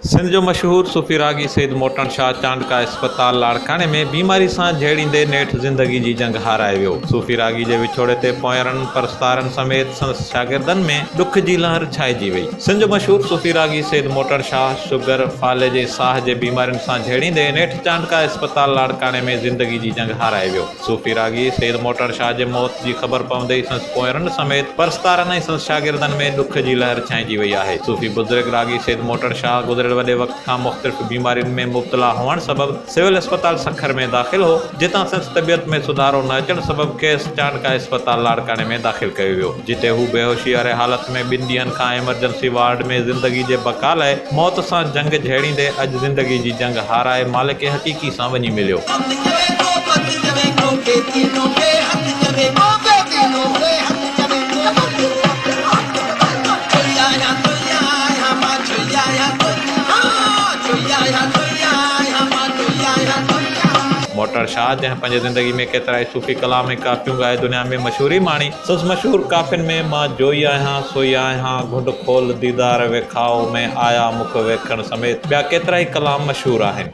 सिंध जो मशहूर सूफ़ी रागी सैयद मोटन शाह चांडका अस्पताल लाड़काने में बीमारी सां जहिड़ींदे नेठि ज़िंदगी जी जंग हाराए वियो। सूफ़ी रागी जे विछोड़े ते पोयरनि परस्तारनि समेत संदसि शागिर्दनि में ॾुख जी लहर छाइजी वई। सिंध जो मशहूर सूफ़ी रागी सैयद मोटन शाह शुगर फाले जे साह जे बीमारियुनि सां जहिड़ींदे नेठि चांडका अस्पताल लाड़काने में ज़िंदगी जी जंग हाराए वियो। सूफ़ी रागी सैयद मोटन शाह जे मौत जी ख़बर पवंदे ई संदसि पोयरनि समेत परस्तारनि ऐं संदसि शागिर्दनि में ॾुख जी लहर छाइजी वई आहे। सूफ़ी बुज़ुर्ग रागी सैयद मोटन शाह गुज़िरियल वॾे वक़्त खां मुख़्तलिफ़ बीमारियुनि में मुब्तला हुअण सबबि सिविल अस्पताल सखर में दाख़िल हो, जितां संदसि तबियत में सुधारो न अचण सबबि खेसि चांडका अस्पताल लाड़काने में दाख़िल कयो वियो, जिते हू बेहोशी वारे हालत में 2 ॾींहनि खां एमरजेंसी वार्ड में ज़िंदगी जे बका लाइ मौत सां जंग जहिड़ींदे अॼु ज़िंदगी जी जंग हाराए मालिक हक़ीक़ी सां वञी मिलियो। मोटन शाह जंहिं पंहिंजी ज़िंदगी में केतिरा ई सूफ़ी कलाम ऐं काफ़ियूं ॻाए दुनिया में मशहूरी माणी, संदसि मशहूर काफ़ियुनि में मां जोई आहियां सोई आहियां घुंड खोल दीदार वेखाओ में आया मुख वेखण समेत ॿिया केतिरा ई कलाम मशहूर आहिनि।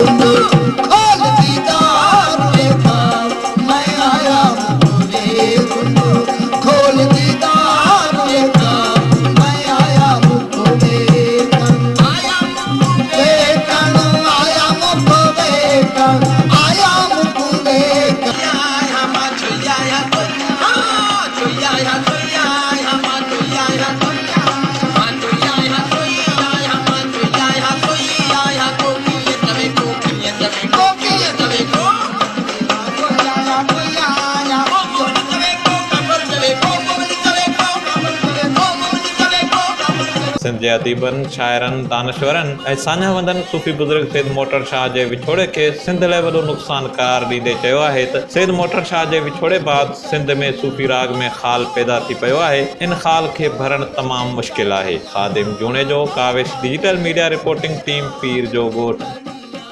सिंध जे अदीबनि शाइरनि दानश्वरनि ऐं सान्यावंदनि सूफ़ी बुज़ुर्ग सैयद मोटन शाह जे विछोड़े खे सिंध लाइ वॾो नुक़सानकार ॾींदे चयो आहे त सैयद मोटन शाह जे विछोड़े बाद सिंध में सूफ़ी राग में ख़ाल पैदा थी पियो आहे। इन ख़ाल खे भरणु तमामु मुश्किल आहे। ख़ादिम जूणे जो Kaavish digital media reporting team पीर जो ॻोठ।